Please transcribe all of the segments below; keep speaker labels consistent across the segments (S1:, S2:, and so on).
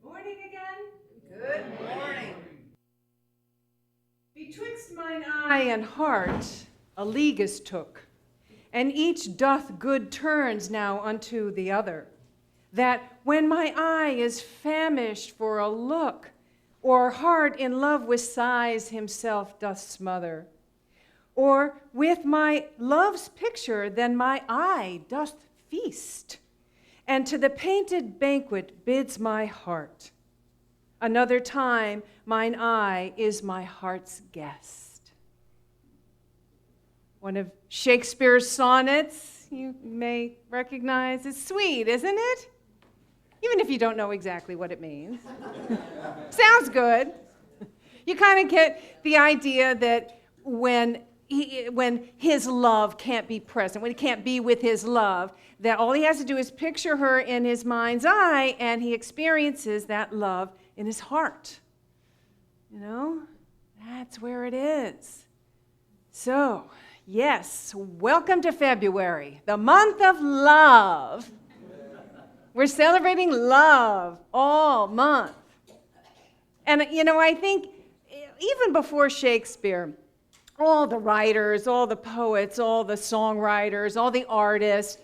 S1: Morning again.
S2: Good morning.
S1: Betwixt mine eye and heart a league is took, and each doth good turns now unto the other, that when my eye is famished for a look, or heart in love with sighs himself doth smother, or with my love's picture then my eye doth feast, and to the painted banquet bids my heart. Another time mine eye is my heart's guest. One of Shakespeare's sonnets you may recognize. It's sweet, isn't it? Even if you don't know exactly what it means. Sounds good. You kind of get the idea that when his love can't be present, when he can't be with his love, that all he has to do is picture her in his mind's eye, and he experiences that love in his heart. You know, that's where it is. So, yes, welcome to February, the month of love. We're celebrating love all month. And, you know, I think even before Shakespeare, all the writers, all the poets, all the songwriters, all the artists,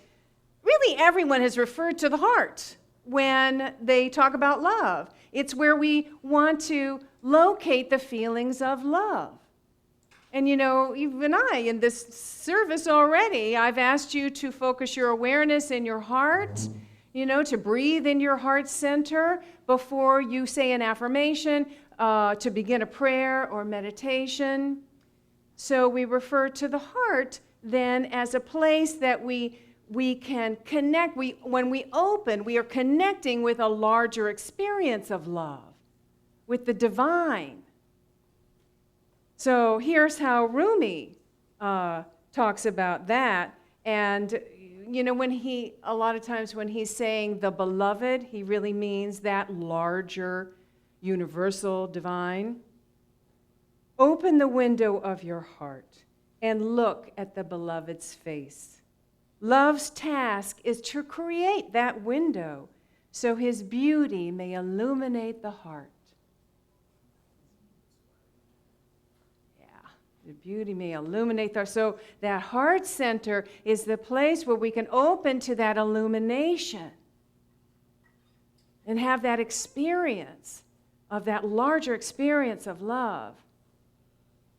S1: really everyone has referred to the heart when they talk about love. It's where we want to locate the feelings of love. And you know, even in this service already, I've asked you to focus your awareness in your heart, you know, to breathe in your heart center before you say an affirmation, to begin a prayer or meditation. So we refer to the heart then as a place that we can connect. When we open, we are connecting with a larger experience of love, with the divine. So here's how Rumi talks about that. And, you know, a lot of times when he's saying the beloved, he really means that larger, universal divine. Open the window of your heart and look at the beloved's face. Love's task is to create that window so his beauty may illuminate the heart. Yeah, the beauty may illuminate the heart. So that heart center is the place where we can open to that illumination and have that experience of that larger experience of love.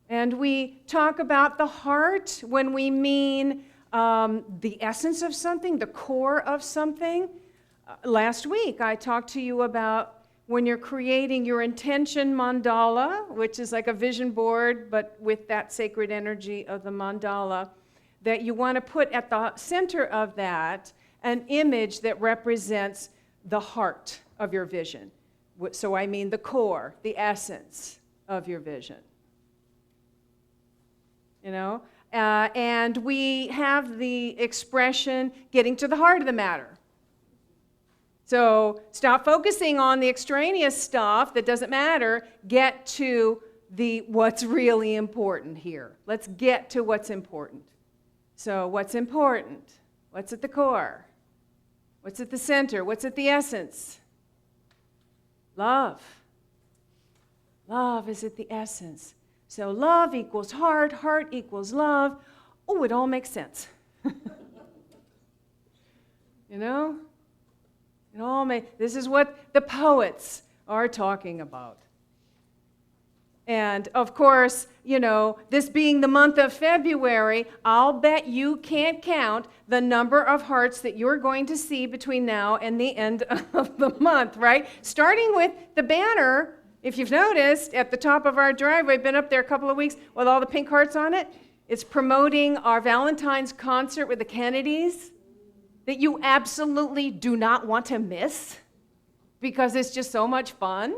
S1: And we talk about the heart when we mean the essence of something, the core of something. Last week, I talked to you about when you're creating your intention mandala, which is like a vision board, but with that sacred energy of the mandala, that you want to put at the center of that an image that represents the heart of your vision. So I mean the core, the essence of your vision. You know? And we have the expression, getting to the heart of the matter. So stop focusing on the extraneous stuff that doesn't matter. Get to what's really important here. Let's get to what's important. So what's important? What's at the core? What's at the center? What's at the essence? Love. Love is at the essence. So love equals heart, heart equals love. Oh, it all makes sense. You know? This is what the poets are talking about. And of course, you know, this being the month of February, I'll bet you can't count the number of hearts that you're going to see between now and the end of the month, right? Starting with the banner. If you've noticed, at the top of our driveway, been up there a couple of weeks with all the pink hearts on it, it's promoting our Valentine's concert with the Kennedys that you absolutely do not want to miss because it's just so much fun.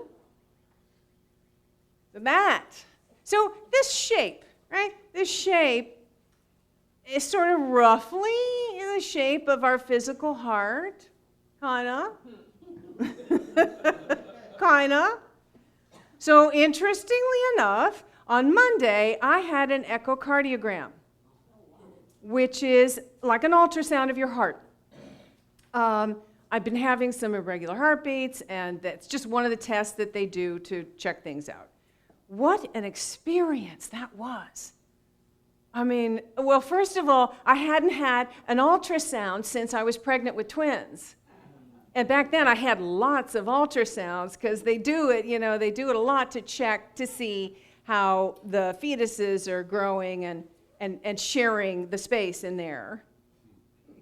S1: So this shape, right? This shape is sort of roughly in the shape of our physical heart, kinda. Kinda. So interestingly enough, on Monday, I had an echocardiogram, which is like an ultrasound of your heart. I've been having some irregular heartbeats, and that's just one of the tests that they do to check things out. What an experience that was. I mean, well, first of all, I hadn't had an ultrasound since I was pregnant with twins. And back then I had lots of ultrasounds because they do it, they do it a lot to check to see how the fetuses are growing and sharing the space in there.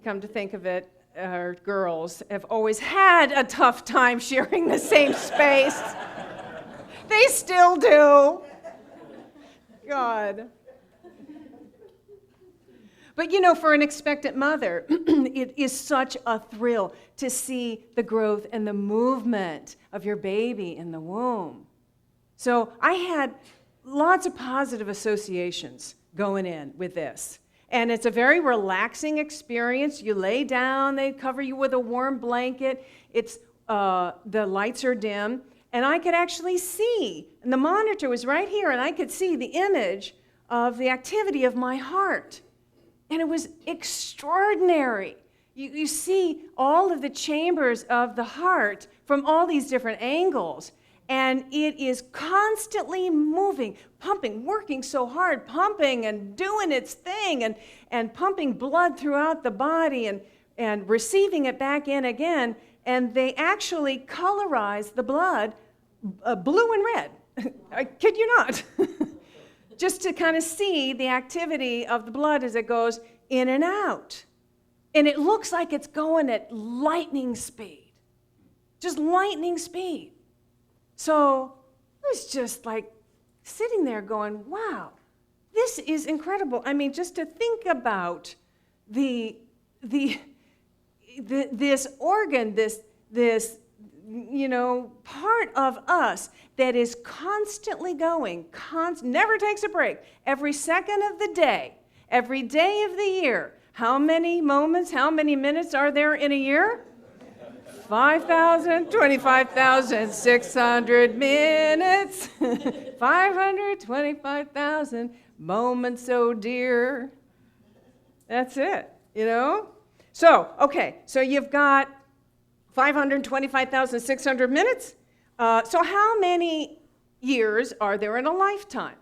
S1: Come to think of it, our girls have always had a tough time sharing the same space. They still do. God. But for an expectant mother, it is such a thrill to see the growth and the movement of your baby in the womb. So I had lots of positive associations going in with this. And it's a very relaxing experience. You lay down, they cover you with a warm blanket. The lights are dim, and I could actually see, and the monitor was right here, and I could see the image of the activity of my heart. And it was extraordinary. You see all of the chambers of the heart from all these different angles. And it is constantly moving, pumping, working so hard, pumping and doing its thing and pumping blood throughout the body and receiving it back in again. And they actually colorize the blood blue and red. I kid you not. Just to kind of see the activity of the blood as it goes in and out. And it looks like it's going at lightning speed. Just lightning speed. So I was just like sitting there going, wow, this is incredible. I mean, just to think about this organ, this part of us that is constantly going, never takes a break, every second of the day, every day of the year. How many moments, how many minutes are there in a year? 5,000, 25,600 minutes, 525,000 moments, oh dear. That's it, So, okay, so you've got 525,600 minutes. So how many years are there in a lifetime?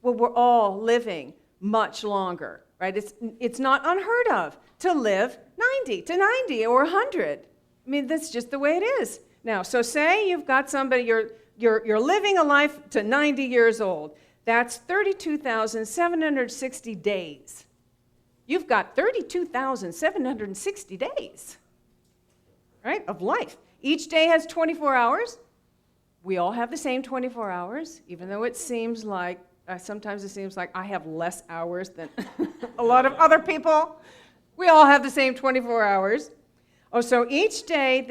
S1: Well, we're all living much longer, right? It's not unheard of to live 90 or 100. I mean, that's just the way it is. Now, so say you've got somebody, you're living a life to 90 years old. That's 32,760 days. You've got 32,760 days, right, of life. Each day has 24 hours. We all have the same 24 hours, even though it seems like, sometimes it seems like I have less hours than a lot of other people. We all have the same 24 hours. Oh, so each day,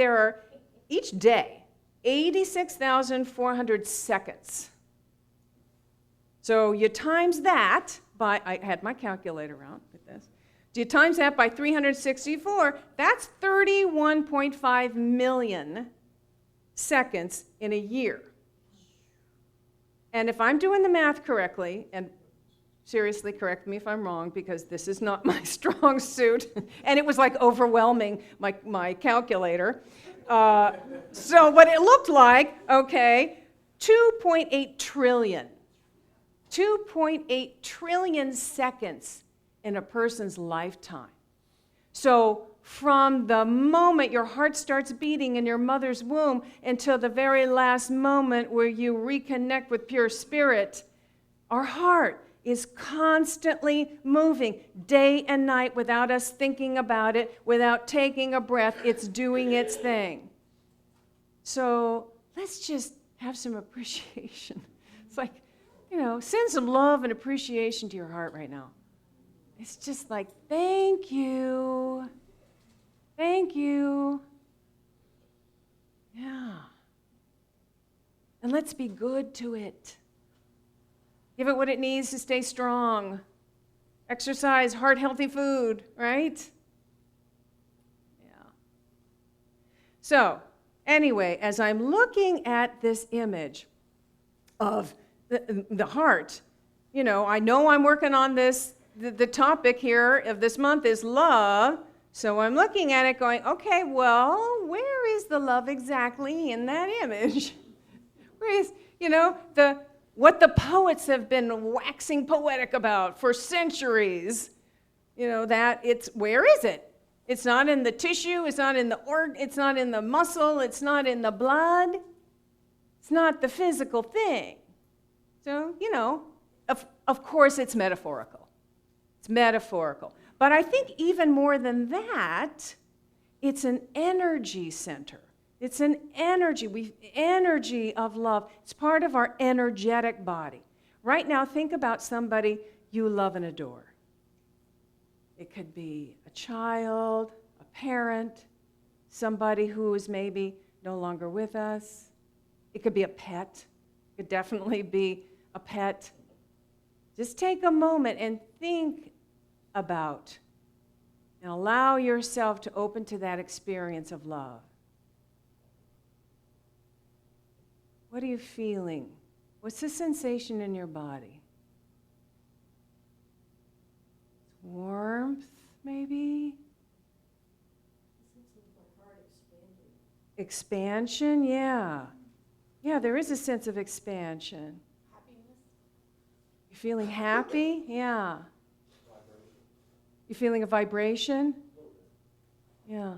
S1: 86,400 seconds. So you times that by, I had my calculator out with this. You times that by 364, that's 31.5 million seconds in a year. And if I'm doing the math correctly, and seriously correct me if I'm wrong, because this is not my strong suit, and it was like overwhelming my calculator. So what it looked like, okay, 2.8 trillion. 2.8 trillion seconds in a person's lifetime. So from the moment your heart starts beating in your mother's womb until the very last moment where you reconnect with pure spirit, our heart is constantly moving day and night without us thinking about it, without taking a breath. It's doing its thing. So let's just have some appreciation. It's like, send some love and appreciation to your heart right now. It's just like, thank you. Thank you. Yeah. And let's be good to it. Give it what it needs to stay strong. Exercise, heart-healthy food, right? Yeah. So, anyway, as I'm looking at this image of the heart, I know I'm working on this. The topic here of this month is love. So I'm looking at it going, okay, well, where is the love exactly in that image? Where is, what the poets have been waxing poetic about for centuries? Where is it? It's not in the tissue, it's not in the it's not in the muscle, it's not in the blood. It's not the physical thing. So, of course it's metaphorical. It's metaphorical. But I think even more than that, it's an energy center. It's an energy of love. It's part of our energetic body. Right now, think about somebody you love and adore. It could be a child, a parent, somebody who is maybe no longer with us. It could be a pet. It could definitely be a pet. Just take a moment and think about and allow yourself to open to that experience of love. What are you feeling? What's the sensation in your body? Warmth, maybe? Expansion, yeah. Yeah, there is a sense of expansion.
S2: Happiness.
S1: You feeling happy? Yeah. You feeling a vibration? Yeah.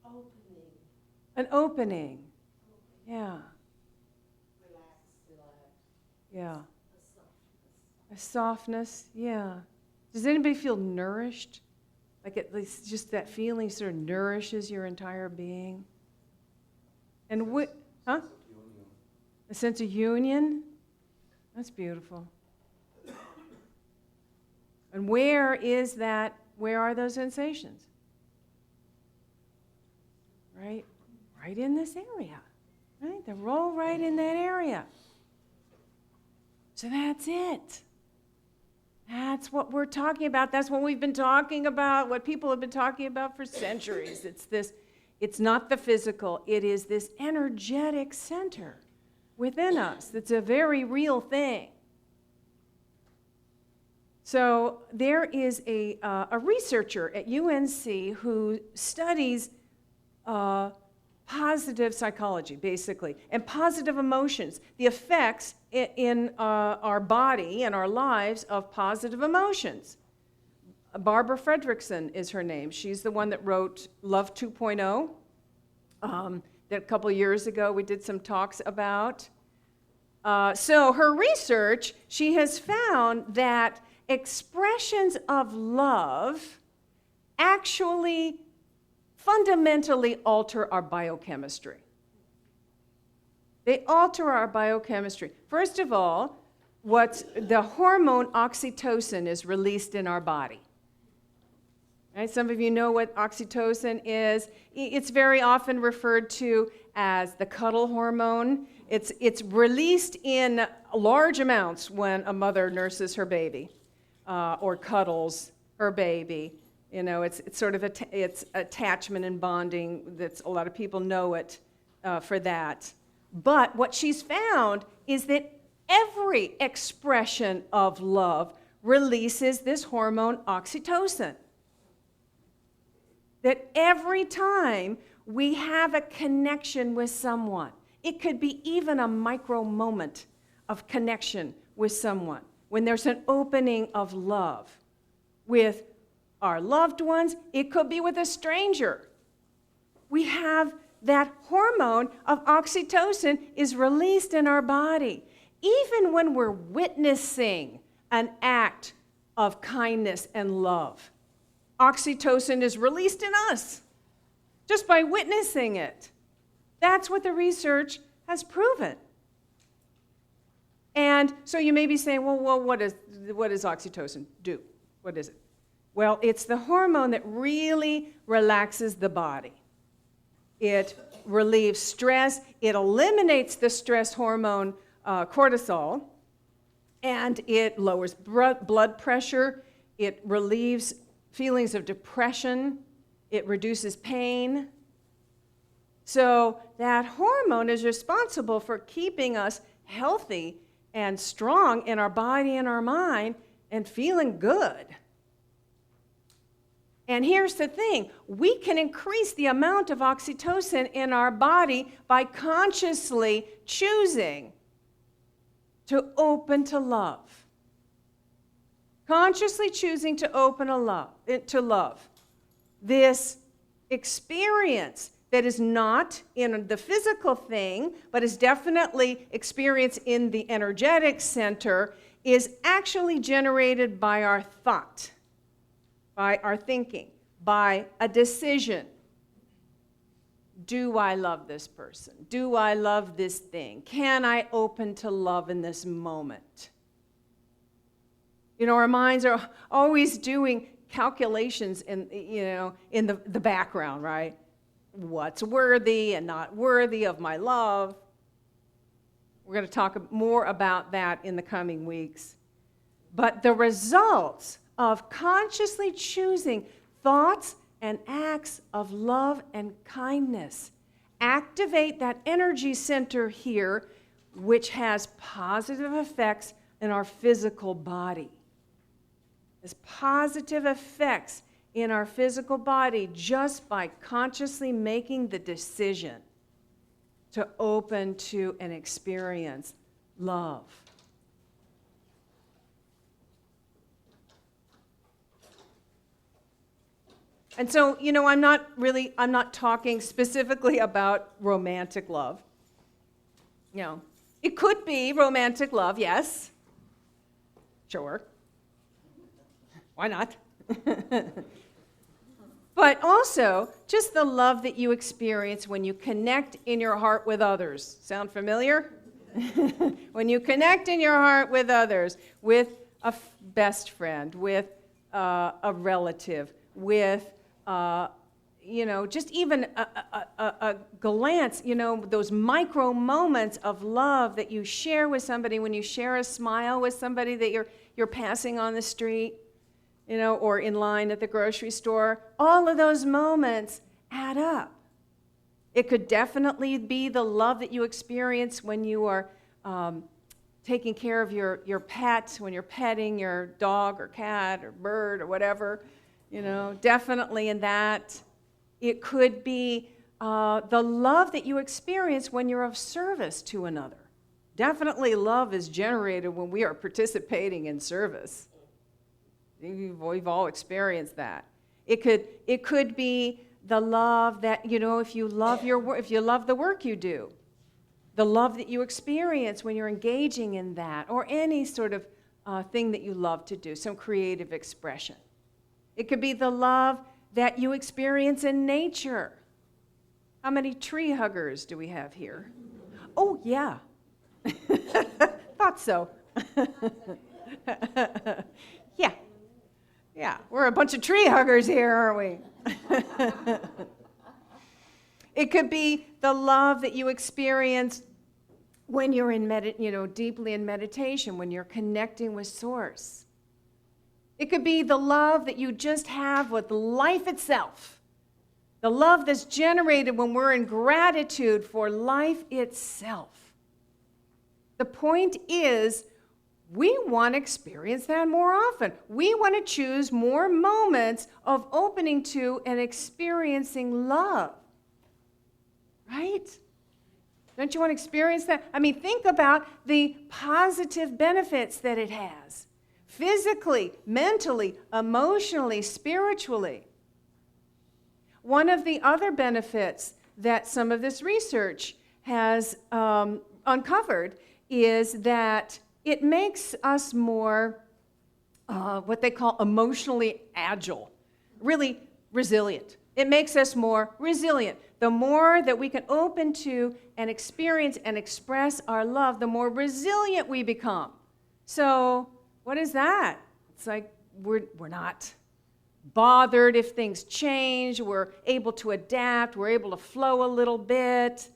S2: Opening.
S1: An opening. Yeah.
S2: Relax.
S1: Yeah.
S2: A softness.
S1: A softness. Yeah. Does anybody feel nourished? Like at least just that feeling sort of nourishes your entire being? And what? Huh? A sense of union? That's beautiful. And where is that? Where are those sensations? Right in this area. Right? They're all right in that area. So that's it. That's what we're talking about. That's what we've been talking about, what people have been talking about for centuries. It's not the physical, it is this energetic center within us that's a very real thing. So there is a researcher at UNC who studies positive psychology, basically, and positive emotions, the effects in our body and our lives of positive emotions. Barbara Fredrickson is her name. She's the one that wrote Love 2.0 that a couple years ago we did some talks about. So her research, she has found that expressions of love actually fundamentally alter our biochemistry. They alter our biochemistry. First of all, the hormone oxytocin is released in our body. Right? Some of you know what oxytocin is. It's very often referred to as the cuddle hormone. It's released in large amounts when a mother nurses her baby or cuddles her baby. It's sort of it's attachment and bonding. That's a lot of people know it for that. But what she's found is that every expression of love releases this hormone oxytocin. That every time we have a connection with someone, it could be even a micro moment of connection with someone, when there's an opening of love with our loved ones, it could be with a stranger. We have that hormone of oxytocin is released in our body. Even when we're witnessing an act of kindness and love, oxytocin is released in us just by witnessing it. That's what the research has proven. And so you may be saying, well, what does oxytocin do? What is it? Well, it's the hormone that really relaxes the body. It relieves stress. It eliminates the stress hormone cortisol, and it lowers blood pressure. It relieves feelings of depression. It reduces pain. So that hormone is responsible for keeping us healthy and strong in our body and our mind and feeling good. And here's the thing, we can increase the amount of oxytocin in our body by consciously choosing to open to love. Consciously choosing to open to love. This experience that is not in the physical thing, but is definitely experienced in the energetic center, is actually generated by our thought, by our thinking, by a decision. Do I love this person? Do I love this thing? Can I open to love in this moment? You know, our minds are always doing calculations in the background, right? What's worthy and not worthy of my love. We're going to talk more about that in the coming weeks. But the results of consciously choosing thoughts and acts of love and kindness activate that energy center here, which has positive effects in our physical body. There's positive effects in our physical body just by consciously making the decision to open to and experience love. And so, you know, I'm not talking specifically about romantic love. You know, it could be romantic love, yes. Sure. Why not? But also, just the love that you experience when you connect in your heart with others. Sound familiar? When you connect in your heart with others, with a best friend, with a relative, with, just even a glance, those micro moments of love that you share with somebody, when you share a smile with somebody that you're passing on the street, or in line at the grocery store, all of those moments add up. It could definitely be the love that you experience when you are taking care of your pet, when you're petting your dog or cat or bird or whatever, definitely in that. It could be the love that you experience when you're of service to another. Definitely love is generated when we are participating in service. We've all experienced that. It could be the love that, if you love your work, if you love the work you do, the love that you experience when you're engaging in that, or any sort of thing that you love to do, some creative expression. It could be the love that you experience in nature. How many tree huggers do we have here? Oh, yeah. Thought so. Yeah. Yeah, we're a bunch of tree huggers here, aren't we? It could be the love that you experience when you're in deeply in meditation, when you're connecting with Source. It could be the love that you just have with life itself. The love that's generated when we're in gratitude for life itself. The point is, we want to experience that more often. We want to choose more moments of opening to and experiencing love. Right? Don't you want to experience that? I mean, think about the positive benefits that it has. Physically, mentally, emotionally, spiritually. One of the other benefits that some of this research has uncovered is that it makes us more what they call emotionally agile, really resilient. It makes us more resilient. The more that we can open to and experience and express our love, the more resilient we become. So what is that? It's like we're not bothered if things change. We're able to adapt. We're able to flow a little bit.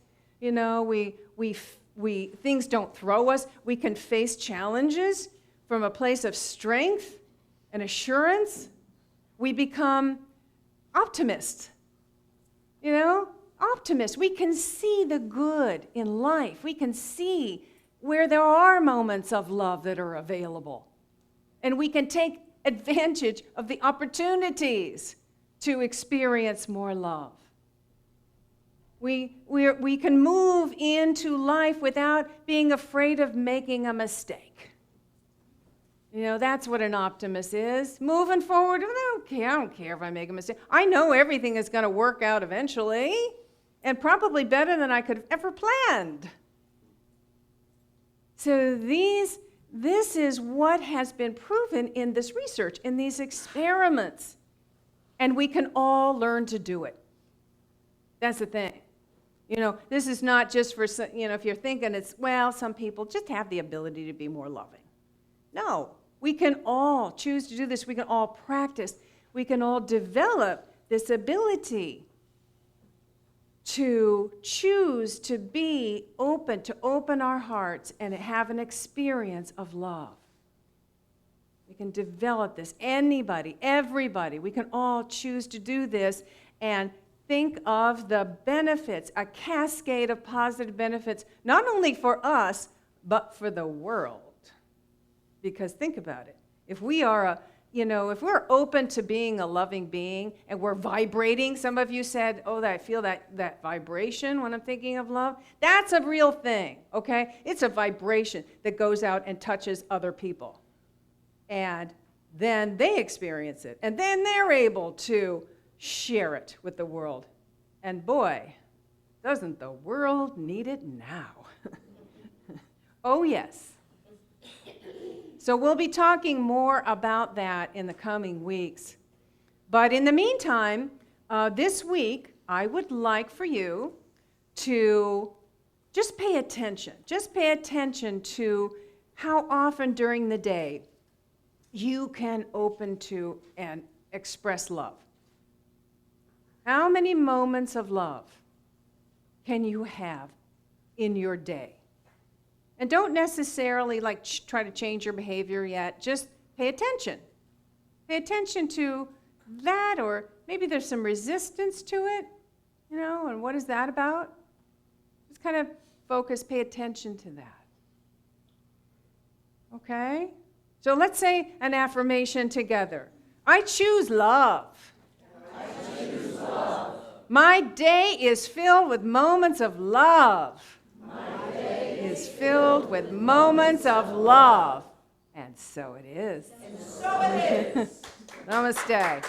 S1: Things don't throw us. We can face challenges from a place of strength and assurance. We become optimists. Optimists. We can see the good in life. We can see where there are moments of love that are available. And we can take advantage of the opportunities to experience more love. We can move into life without being afraid of making a mistake. You know, that's what an optimist is. Moving forward, I don't care if I make a mistake. I know everything is going to work out eventually, and probably better than I could have ever planned. So this is what has been proven in this research, in these experiments. And we can all learn to do it. That's the thing. You know, this is not just for, you know, if you're thinking it's, well, some people just have the ability to be more loving. No, we can all choose to do this. We can all practice. We can all develop this ability to choose to be open, to open our hearts and have an experience of love. We can develop this. Anybody, everybody, we can all choose to do this and think of the benefits, a cascade of positive benefits, not only for us, but for the world. Because think about it. If we are if we're open to being a loving being and we're vibrating, some of you said, oh, I feel that vibration when I'm thinking of love. That's a real thing, okay? It's a vibration that goes out and touches other people. And then they experience it. And then they're able to share it with the world. And boy, doesn't the world need it now? Oh, yes. So we'll be talking more about that in the coming weeks. But in the meantime, this week, I would like for you to just pay attention. Just pay attention to how often during the day you can open to and express love. How many moments of love can you have in your day? And don't necessarily try to change your behavior yet. Just pay attention. Pay attention to that, or maybe there's some resistance to it, and what is that about? Just kind of focus, pay attention to that. Okay? So let's say an affirmation together. I choose love.
S2: I choose love.
S1: My day is filled with moments of love.
S2: My day
S1: is filled with moments of love. And so it is.
S2: And so it is.
S1: Namaste.